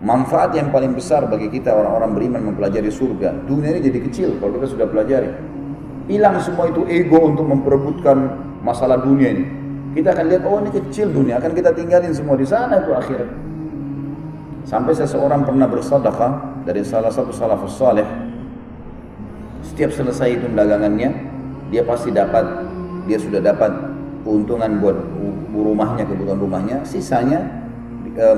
Manfaat yang paling besar bagi kita orang-orang beriman mempelajari surga, dunia ini jadi kecil kalau kita sudah pelajari. Hilang semua itu ego untuk memperebutkan masalah dunia ini. Kita akan lihat, oh ini kecil dunia, akan kita tinggalin semua di sana itu akhirat. Sampai seseorang pernah bersedekah dari salah satu salafus saleh. Setiap selesai itu dagangannya, dia pasti dapat, dia sudah dapat keuntungan buat rumahnya, kebutuhan rumahnya, sisanya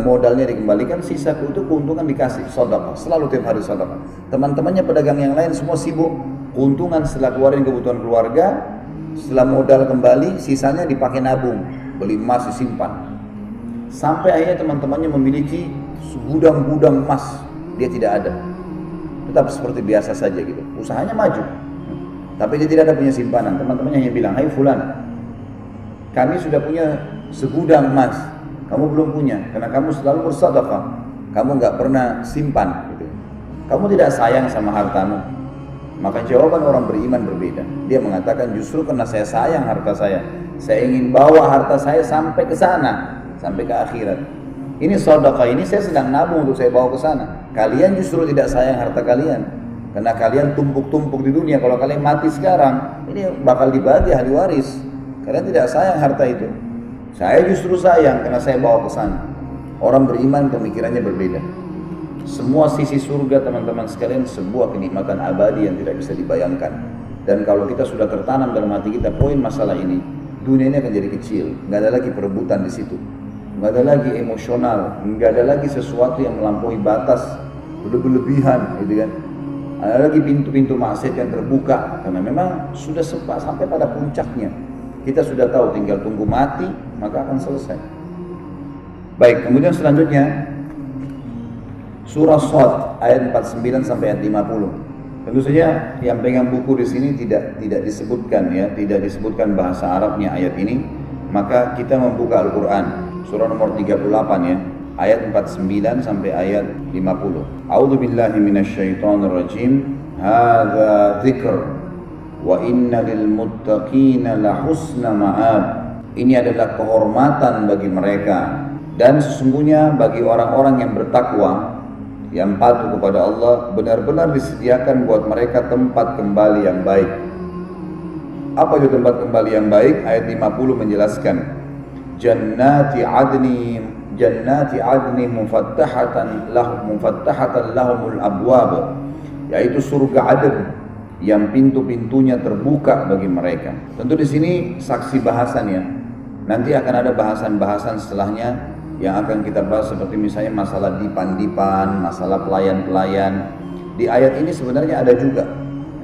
modalnya dikembalikan, sisa itu keuntungan dikasih sedekah, selalu tiap hari sedekah. Teman-temannya pedagang yang lain semua sibuk, keuntungan setelah keluarin kebutuhan keluarga, setelah modal kembali, sisanya dipakai nabung, beli emas disimpan. Sampai akhirnya teman-temannya memiliki gudang-gudang emas, dia tidak ada. Tetap seperti biasa saja gitu, usahanya maju, tapi dia tidak ada punya simpanan. Teman-temannya hanya bilang, hai fulan, kami sudah punya segudang emas, kamu belum punya, karena kamu selalu bersedekah, kamu nggak pernah simpan gitu. Kamu tidak sayang sama hartamu. Maka jawaban orang beriman berbeda. Dia mengatakan, justru karena saya sayang harta saya ingin bawa harta saya sampai ke sana, sampai ke akhirat. Ini sedekah, ini saya sedang nabung untuk saya bawa ke sana. Kalian justru tidak sayang harta kalian, karena kalian tumpuk-tumpuk di dunia. Kalau kalian mati sekarang, ini bakal dibagi ahli waris. Kalian tidak sayang harta itu. Saya justru sayang karena saya bawa ke sana. Orang beriman pemikirannya berbeda. Semua sisi surga teman-teman sekalian sebuah kenikmatan abadi yang tidak bisa dibayangkan. Dan kalau kita sudah tertanam dalam hati kita poin masalah ini, dunia ini akan jadi kecil. Nggak ada lagi perebutan di situ. Nggak ada lagi emosional. Nggak ada lagi sesuatu yang melampaui batas, berlebihan, gitu kan. Ada lagi pintu-pintu maksiat yang terbuka karena memang sudah sampai pada puncaknya. Kita sudah tahu tinggal tunggu mati maka akan selesai. Baik, kemudian selanjutnya surah Shad ayat 49 sampai ayat 50. Tentu saja yang pegang buku di sini tidak disebutkan ya, tidak disebutkan bahasa Arabnya ayat ini, maka kita membuka Al-Qur'an surah nomor 38 ya, ayat 49 sampai ayat 50. A'udzubillahi minasyaitonirrajim. Hadza dzikr wa inna lil muttaqina la husna ma'ab. Ini adalah kehormatan bagi mereka dan sesungguhnya bagi orang-orang yang bertakwa, yang patuh kepada Allah, benar-benar disediakan buat mereka tempat kembali yang baik. Apa itu tempat kembali yang baik? Ayat 50 menjelaskan, jannati adni mufattahatan lahumul abwab, yaitu surga Aden yang pintu-pintunya terbuka bagi mereka. Tentu di sini saksi bahasannya. Nanti akan ada bahasan-bahasan setelahnya yang akan kita bahas, seperti misalnya masalah dipan-dipan, masalah pelayan-pelayan. Di ayat ini sebenarnya ada juga.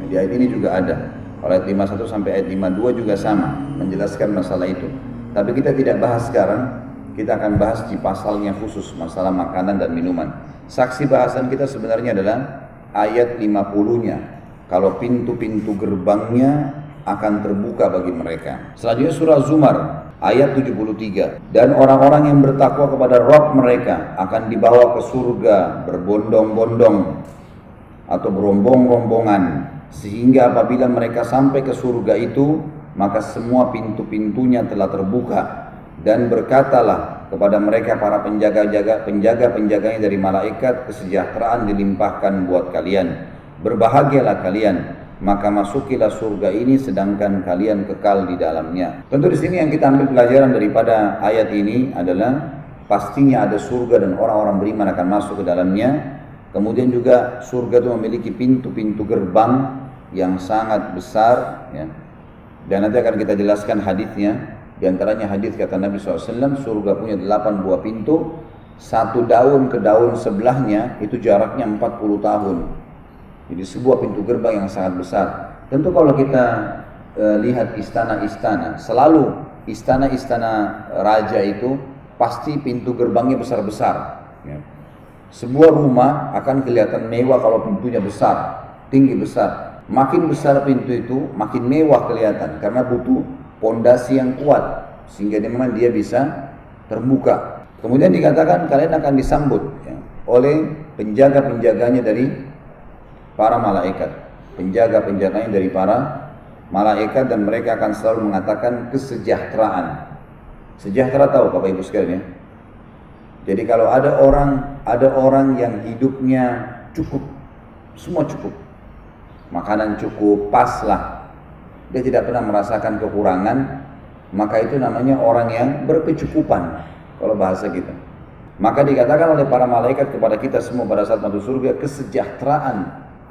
Di ayat ini juga ada. Ayat 51 sampai ayat 52 juga sama menjelaskan masalah itu. Tapi kita tidak bahas sekarang. Kita akan bahas di pasalnya khusus masalah makanan dan minuman. Saksi bahasan kita sebenarnya adalah ayat 50-nya. Kalau pintu-pintu gerbangnya akan terbuka bagi mereka. Selanjutnya surah Zumar ayat 73. Dan orang-orang yang bertakwa kepada Rabb mereka akan dibawa ke surga berbondong-bondong atau berombong-rombongan, sehingga apabila mereka sampai ke surga itu, maka semua pintu-pintunya telah terbuka. Dan berkatalah kepada mereka para penjaga-penjaganya dari malaikat, kesejahteraan dilimpahkan buat kalian. Berbahagialah kalian, maka masukilah surga ini sedangkan kalian kekal di dalamnya. Tentu di sini yang kita ambil pelajaran daripada ayat ini adalah pastinya ada surga dan orang-orang beriman akan masuk ke dalamnya. Kemudian juga surga itu memiliki pintu-pintu gerbang yang sangat besar ya. Dan nanti akan kita jelaskan hadisnya. Di antaranya hadis kata Nabi SAW, surga punya 8 buah pintu, satu daun ke daun sebelahnya itu jaraknya 40 tahun. Jadi sebuah pintu gerbang yang sangat besar. Tentu kalau kita lihat istana-istana, selalu istana-istana raja itu pasti pintu gerbangnya besar-besar ya. Sebuah rumah akan kelihatan mewah kalau pintunya besar, tinggi besar. Makin besar pintu itu, makin mewah kelihatan karena butuh pondasi yang kuat sehingga memang dia bisa terbuka. Kemudian dikatakan kalian akan disambut ya, oleh penjaga-penjaganya dari para malaikat, penjaga-penjaganya dari para malaikat, dan mereka akan selalu mengatakan kesejahteraan. Sejahtera tahu Bapak Ibu sekalian ya? Jadi kalau ada orang yang hidupnya cukup, semua cukup, makanan cukup, pas lah, dia tidak pernah merasakan kekurangan, maka itu namanya orang yang berkecukupan kalau bahasa kita. Maka dikatakan oleh para malaikat kepada kita semua pada saat masuk surga, kesejahteraan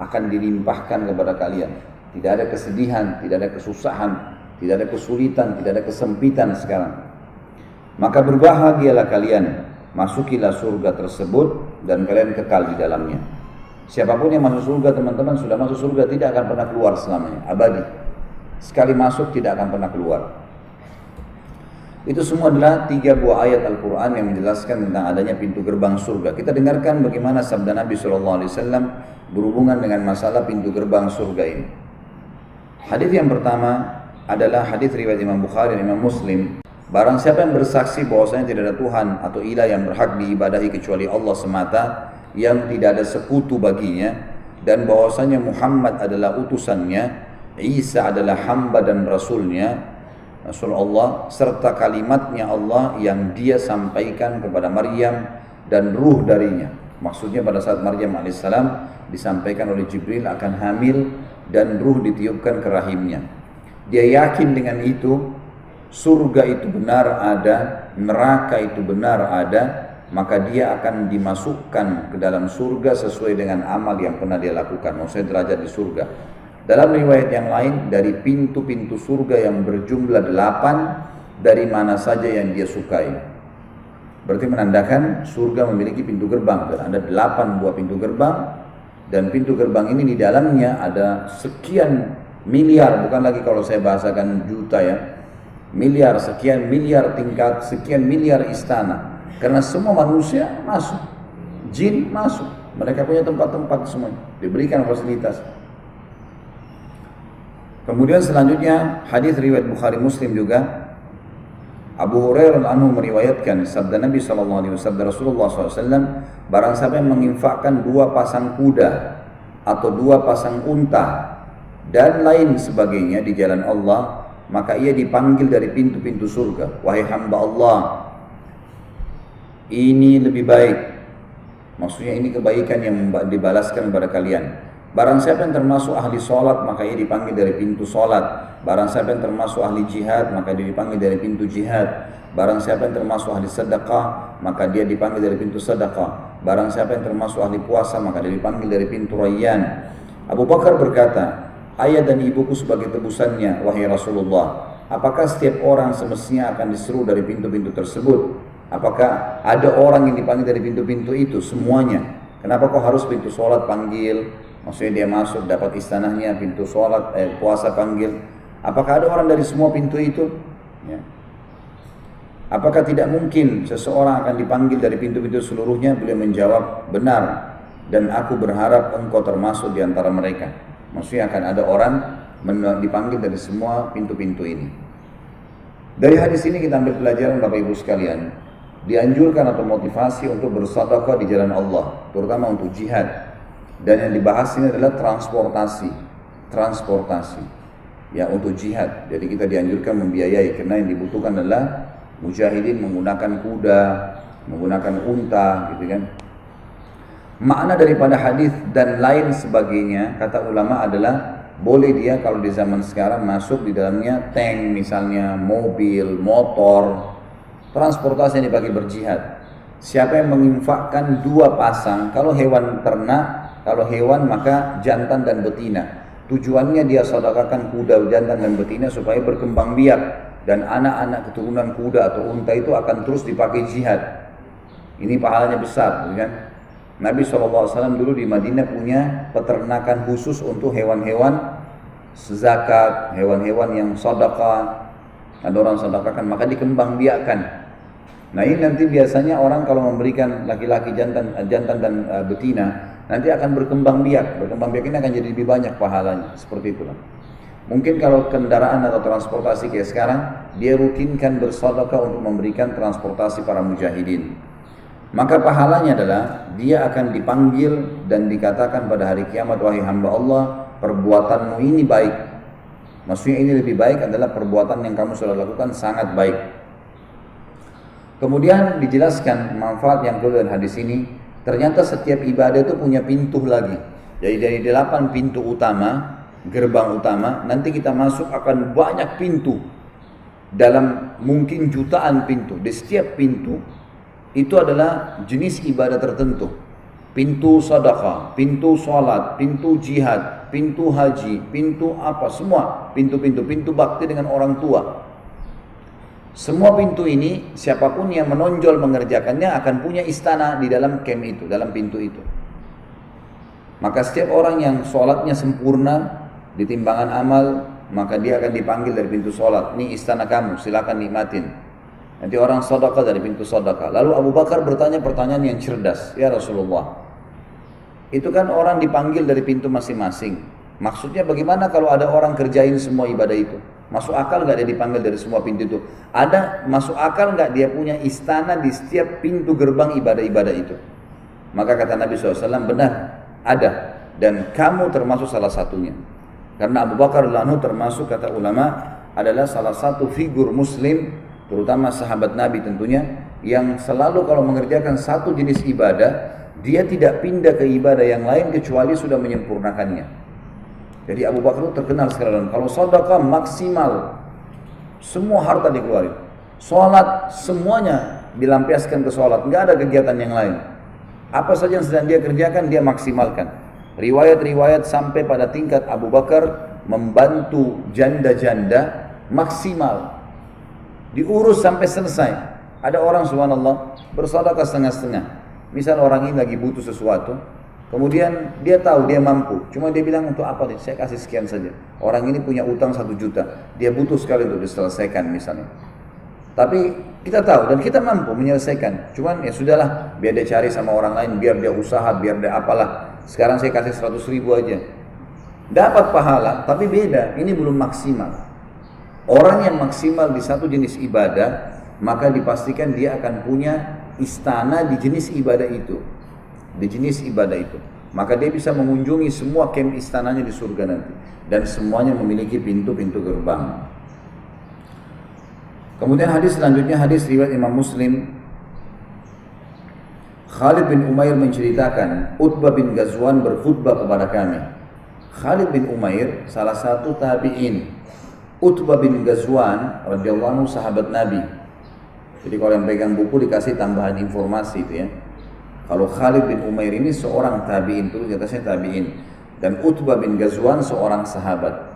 akan dilimpahkan kepada kalian. Tidak ada kesedihan, tidak ada kesusahan, tidak ada kesulitan, tidak ada kesempitan sekarang. Maka berbahagialah kalian, masukilah surga tersebut dan kalian kekal di dalamnya. Siapapun yang masuk surga, teman-teman, sudah masuk surga tidak akan pernah keluar selamanya, abadi. Sekali masuk tidak akan pernah keluar. Itu semua adalah 3 buah ayat Al-Quran yang menjelaskan tentang adanya pintu gerbang surga. Kita dengarkan bagaimana sabda Nabi SAW berhubungan dengan masalah pintu gerbang surga ini. Hadis yang pertama adalah hadis riwayat Imam Bukhari dan Imam Muslim. Barang siapa yang bersaksi bahwasanya tidak ada Tuhan atau ilah yang berhak diibadahi kecuali Allah semata, yang tidak ada sekutu baginya, dan bahwasanya Muhammad adalah utusannya, Isa adalah hamba dan rasulnya, Rasul Allah, serta kalimatnya Allah yang dia sampaikan kepada Maryam dan ruh darinya. Maksudnya pada saat Maryam alaihissalam disampaikan oleh Jibril akan hamil dan ruh ditiupkan ke rahimnya. Dia yakin dengan itu, surga itu benar ada, neraka itu benar ada, maka dia akan dimasukkan ke dalam surga sesuai dengan amal yang pernah dia lakukan, maksudnya derajat di surga. Dalam riwayat yang lain, dari pintu-pintu surga yang berjumlah 8, dari mana saja yang dia sukai. Berarti menandakan surga memiliki pintu gerbang, dan ada 8 buah pintu gerbang, dan pintu gerbang ini di dalamnya ada sekian miliar, bukan lagi kalau saya bahasakan juta ya, miliar, sekian miliar tingkat, sekian miliar istana. Karena semua manusia masuk, jin masuk, mereka punya tempat-tempat semuanya, diberikan fasilitas. Kemudian selanjutnya hadis riwayat Bukhari Muslim juga, Abu Hurairah anhu meriwayatkan sabda Nabi SAW, sabda Rasulullah SAW, barang siapa yang menginfakkan 2 pasang kuda atau 2 pasang unta dan lain sebagainya di jalan Allah, maka ia dipanggil dari pintu-pintu surga. Wahai hamba Allah, ini lebih baik, maksudnya ini kebaikan yang dibalaskan kepada kalian. Barang siapa yang termasuk ahli sholat, maka ia dipanggil dari pintu sholat. Barang siapa yang termasuk ahli jihad, maka dia dipanggil dari pintu jihad. Barang siapa yang termasuk ahli sedekah, maka dia dipanggil dari pintu sedekah. Barang siapa yang termasuk ahli puasa, maka dia dipanggil dari pintu Rayyan. Abu Bakar berkata, ayah dan ibuku sebagai tebusannya, wahai Rasulullah, apakah setiap orang semestinya akan diseru dari pintu-pintu tersebut? Apakah ada orang yang dipanggil dari pintu-pintu itu semuanya? Kenapa kok harus pintu sholat panggil? Maksudnya dia masuk dapat istanahnya, pintu sholat, puasa panggil. Apakah ada orang dari semua pintu itu? Ya. Apakah tidak mungkin seseorang akan dipanggil dari pintu-pintu seluruhnya? Beliau menjawab, benar, dan aku berharap engkau termasuk di antara mereka. Maksudnya akan ada orang dipanggil dari semua pintu-pintu ini. Dari hadis ini kita ambil pelajaran Bapak Ibu sekalian, dianjurkan atau motivasi untuk bersedekah di jalan Allah, terutama untuk jihad. Dan yang dibahas ini adalah transportasi ya, untuk jihad. Jadi kita dianjurkan membiayai, karena yang dibutuhkan adalah mujahidin menggunakan kuda, menggunakan unta gitu kan. Makna daripada hadis dan lain sebagainya, kata ulama adalah boleh dia kalau di zaman sekarang masuk di dalamnya tank misalnya, mobil, motor, transportasi yang dipakai berjihad. Siapa yang menginfakkan 2 pasang, kalau hewan ternak, kalau hewan maka jantan dan betina. Tujuannya dia sedekahkan kuda, jantan dan betina supaya berkembang biak, dan anak-anak keturunan kuda atau unta itu akan terus dipakai jihad. Ini pahalanya besar, kan? Nabi SAW dulu di Madinah punya peternakan khusus untuk hewan-hewan zakat, hewan-hewan yang sedekah. Ada orang sedekahkan maka dikembang biakkan. Nah ini nanti biasanya orang kalau memberikan laki-laki jantan dan betina, nanti akan berkembang biak. Berkembang biak ini akan jadi lebih banyak pahalanya. Seperti itulah. Mungkin kalau kendaraan atau transportasi kayak sekarang, dia rutinkan bersedekah untuk memberikan transportasi para mujahidin. Maka pahalanya adalah dia akan dipanggil dan dikatakan pada hari kiamat, wahai hamba Allah, perbuatanmu ini baik. Maksudnya ini lebih baik adalah perbuatan yang kamu sudah lakukan sangat baik. Kemudian dijelaskan manfaat yang keluar dari hadis ini, ternyata setiap ibadah itu punya pintu lagi. Jadi dari 8 pintu utama, gerbang utama, nanti kita masuk akan banyak pintu. Dalam mungkin jutaan pintu. Di setiap pintu itu adalah jenis ibadah tertentu. Pintu sedekah, pintu sholat, pintu jihad, pintu haji, pintu apa, semua pintu-pintu, pintu bakti dengan orang tua. Semua pintu ini, siapapun yang menonjol mengerjakannya akan punya istana di dalam camp itu, dalam pintu itu. Maka setiap orang yang sholatnya sempurna di timbangan amal, maka dia akan dipanggil dari pintu sholat. Ini istana kamu, silakan nikmatin. Nanti orang sedekah dari pintu sedekah. Lalu Abu Bakar bertanya pertanyaan yang cerdas, ya Rasulullah, itu kan orang dipanggil dari pintu masing-masing. Maksudnya bagaimana kalau ada orang kerjain semua ibadah itu? Masuk akal nggak dia dipanggil dari semua pintu itu? Ada masuk akal nggak dia punya istana di setiap pintu gerbang ibadah-ibadah itu? Maka kata Nabi SAW, benar, ada. Dan kamu termasuk salah satunya. Karena Abu Bakar radhiyallahu anhu termasuk, kata ulama, adalah salah satu figur muslim, terutama sahabat Nabi tentunya, yang selalu kalau mengerjakan satu jenis ibadah, dia tidak pindah ke ibadah yang lain kecuali sudah menyempurnakannya. Jadi Abu Bakar itu terkenal sekarang. Kalau sedekah maksimal, semua harta dikeluarin. Sholat semuanya dilampiaskan ke sholat, nggak ada kegiatan yang lain. Apa saja yang sedang dia kerjakan dia maksimalkan. Riwayat-riwayat sampai pada tingkat Abu Bakar membantu janda-janda maksimal, diurus sampai selesai. Ada orang subhanallah bersedekah setengah-setengah. Misal orang ini lagi butuh sesuatu, kemudian dia tahu dia mampu, cuma dia bilang untuk apa nih? Saya kasih sekian saja. Orang ini punya utang 1 juta, dia butuh sekali untuk diselesaikan misalnya. Tapi kita tahu dan kita mampu menyelesaikan. Cuman ya sudahlah, biar dia cari sama orang lain, biar dia usaha, biar dia apalah. Sekarang saya kasih 100.000 aja. Dapat pahala, tapi beda. Ini belum maksimal. Orang yang maksimal di satu jenis ibadah, maka dipastikan dia akan punya istana di jenis ibadah itu. Di jenis ibadah itu, maka dia bisa mengunjungi semua camp istananya di surga nanti, dan semuanya memiliki pintu-pintu gerbang. Kemudian hadis selanjutnya, hadis riwayat Imam Muslim. Khalid bin Umair menceritakan, Utbah bin Ghazwan berkhutbah kepada kami. Khalid bin Umair salah satu tabi'in. Utbah bin Ghazwan radhiyallahu anhu sahabat Nabi. Jadi kalau yang pegang buku dikasih tambahan informasi itu ya. Kalau Khalid bin Umair ini seorang tabi'in, terus di atasnya tabi'in. Dan Utbah bin Ghazwan seorang sahabat.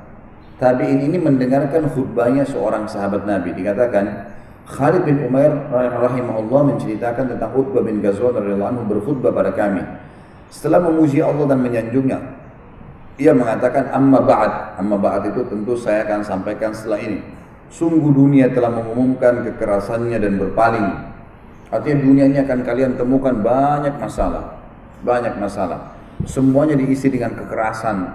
Tabi'in ini mendengarkan khutbahnya seorang sahabat Nabi. Dikatakan, Khalid bin Umair rahimahullah menceritakan tentang Utbah bin Ghazwan radhiyallahu anhu berkhutbah pada kami. Setelah memuji Allah dan menyanjungnya, ia mengatakan, amma ba'd itu tentu saya akan sampaikan setelah ini. Sungguh dunia telah mengumumkan kekerasannya dan berpaling. Artinya dunia ini akan kalian temukan banyak masalah. Semuanya diisi dengan kekerasan,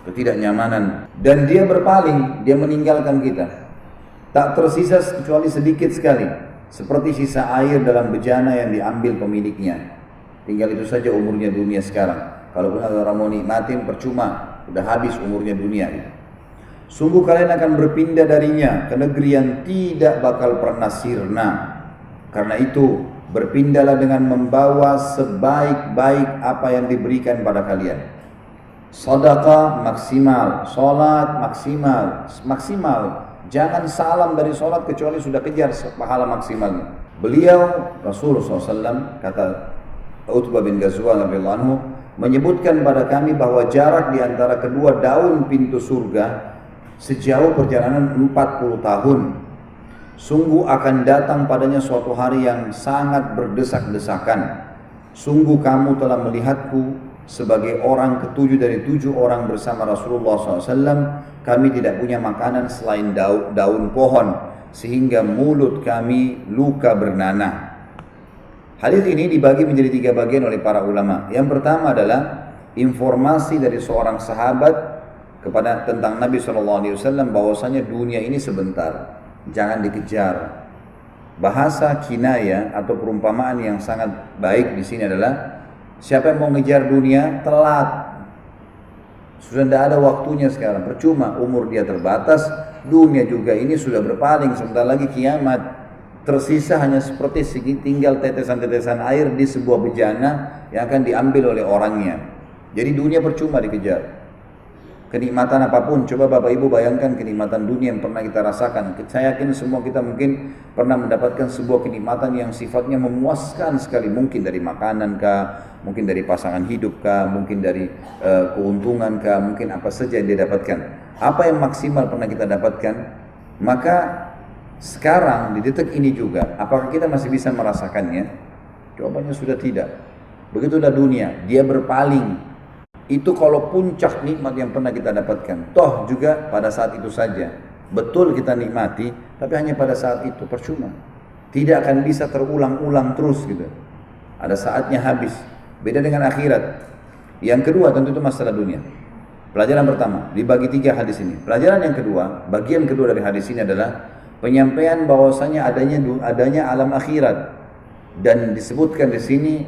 ketidaknyamanan. Dan dia berpaling, dia meninggalkan kita. Tak tersisa kecuali sedikit sekali. Seperti sisa air dalam bejana yang diambil pemiliknya. Tinggal itu saja umurnya dunia sekarang. Kalaupun ada orang mau nikmatin percuma, udah habis umurnya dunia itu. Sungguh kalian akan berpindah darinya ke negeri yang tidak bakal pernah sirna. Karena itu berpindahlah dengan membawa sebaik-baik apa yang diberikan pada kalian. Sedekah maksimal, sholat maksimal. Jangan salam dari sholat kecuali sudah kejar pahala maksimalnya. Beliau Rasulullah SAW, kata Utbah bin Ghazwan radhiyallahu anhu, menyebutkan pada kami bahwa jarak di antara kedua daun pintu surga sejauh perjalanan 40 tahun. Sungguh akan datang padanya suatu hari yang sangat berdesak-desakan. Sungguh kamu telah melihatku sebagai orang ketujuh dari 7 orang bersama Rasulullah SAW. Kami tidak punya makanan selain daun pohon, sehingga mulut kami luka bernanah. Hadis ini dibagi menjadi 3 bagian oleh para ulama. Yang pertama adalah informasi dari seorang sahabat kepada tentang Nabi SAW bahwasanya dunia ini sebentar. Jangan dikejar. Bahasa kinaya atau perumpamaan yang sangat baik di sini adalah siapa yang mau ngejar dunia telat. Sudah tidak ada waktunya sekarang. Percuma, umur dia terbatas, dunia juga ini sudah berpaling, sebentar lagi kiamat. tersisa hanya seperti tinggal tetesan-tetesan air di sebuah bejana yang akan diambil oleh orangnya. Jadi dunia percuma dikejar. Kenikmatan apapun, coba Bapak Ibu bayangkan kenikmatan dunia yang pernah kita rasakan. Saya yakin semua kita mungkin pernah mendapatkan sebuah kenikmatan yang sifatnya memuaskan sekali. Mungkin dari makanan kah, mungkin dari pasangan hidup kah, mungkin dari keuntungan kah, mungkin apa saja yang dia dapatkan. Apa yang maksimal pernah kita dapatkan? Maka sekarang di detik ini juga, apakah kita masih bisa merasakannya? Jawabannya sudah tidak. Begitulah dunia, dia berpaling. Itu kalau puncak nikmat yang pernah kita dapatkan. Toh juga pada saat itu saja. Betul kita nikmati, tapi hanya pada saat itu, percuma. Tidak akan bisa terulang-ulang terus gitu. Ada saatnya habis. Beda dengan akhirat. Yang kedua tentu itu masalah dunia. Pelajaran pertama, dibagi 3 hadis ini. Pelajaran yang kedua, bagian kedua dari hadis ini adalah penyampaian bahwasanya adanya alam akhirat. Dan disebutkan di sini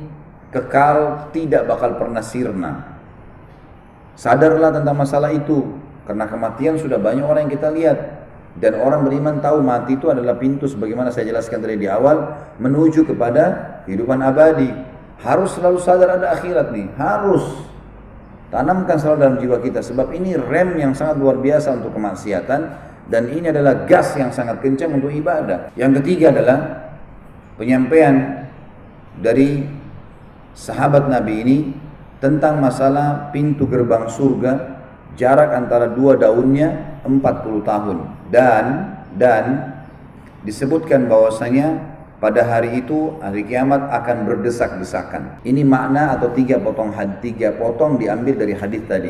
kekal, tidak bakal pernah sirna. Sadarlah tentang masalah itu, karena kematian sudah banyak orang yang kita lihat, dan orang beriman tahu mati itu adalah pintu, sebagaimana saya jelaskan tadi di awal, menuju kepada kehidupan abadi. Harus selalu sadar ada akhirat nih, harus tanamkan selalu dalam jiwa kita, sebab ini rem yang sangat luar biasa untuk kemaksiatan, dan ini adalah gas yang sangat kencang untuk ibadah. Yang ketiga adalah penyampaian dari sahabat Nabi ini tentang masalah pintu gerbang surga, jarak antara 2 daunnya 40 tahun. Dan disebutkan bahwasanya pada hari itu, hari kiamat akan berdesak-desakan. Ini makna atau 3 potong diambil dari hadis tadi.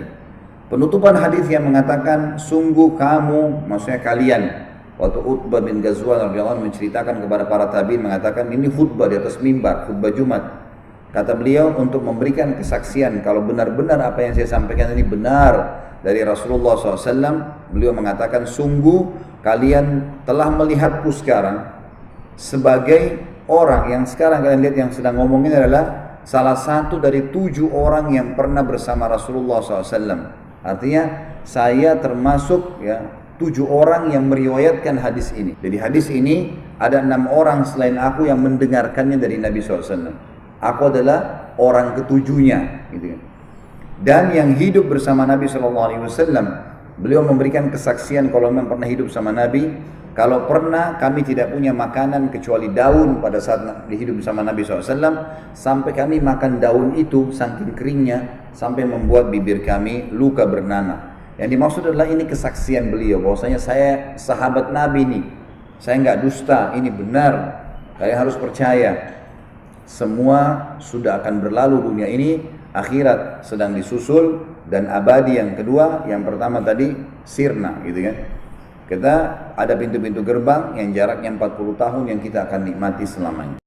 Penutupan hadis yang mengatakan, sungguh kamu, maksudnya kalian. Waktu Utbah bin Ghazwan radhiyallahu anhu menceritakan kepada para tabi'in, mengatakan ini khutbah di atas mimbar, khutbah Jumat. Kata beliau untuk memberikan kesaksian kalau benar-benar apa yang saya sampaikan ini benar dari Rasulullah SAW. Beliau mengatakan, sungguh kalian telah melihatku sekarang sebagai orang yang sekarang kalian lihat yang sedang ngomongin adalah salah satu dari 7 orang yang pernah bersama Rasulullah SAW. Artinya saya termasuk 7 orang yang meriwayatkan hadis ini. Jadi hadis ini ada 6 orang selain aku yang mendengarkannya dari Nabi SAW. Aku adalah orang ketujuhnya, gitu. Dan yang hidup bersama Nabi SAW, beliau memberikan kesaksian kalau memang pernah hidup sama Nabi. Kalau pernah kami tidak punya makanan kecuali daun pada saat hidup bersama Nabi SAW, sampai kami makan daun itu saking keringnya sampai membuat bibir kami luka bernanah. Yang dimaksud adalah ini kesaksian beliau bahwasanya saya sahabat Nabi nih, saya nggak dusta, ini benar, kalian harus percaya. Semua sudah akan berlalu dunia ini, akhirat sedang disusul, dan abadi yang kedua, yang pertama tadi sirna, gitu kan. Kita ada pintu-pintu gerbang yang jaraknya 40 tahun yang kita akan nikmati selamanya.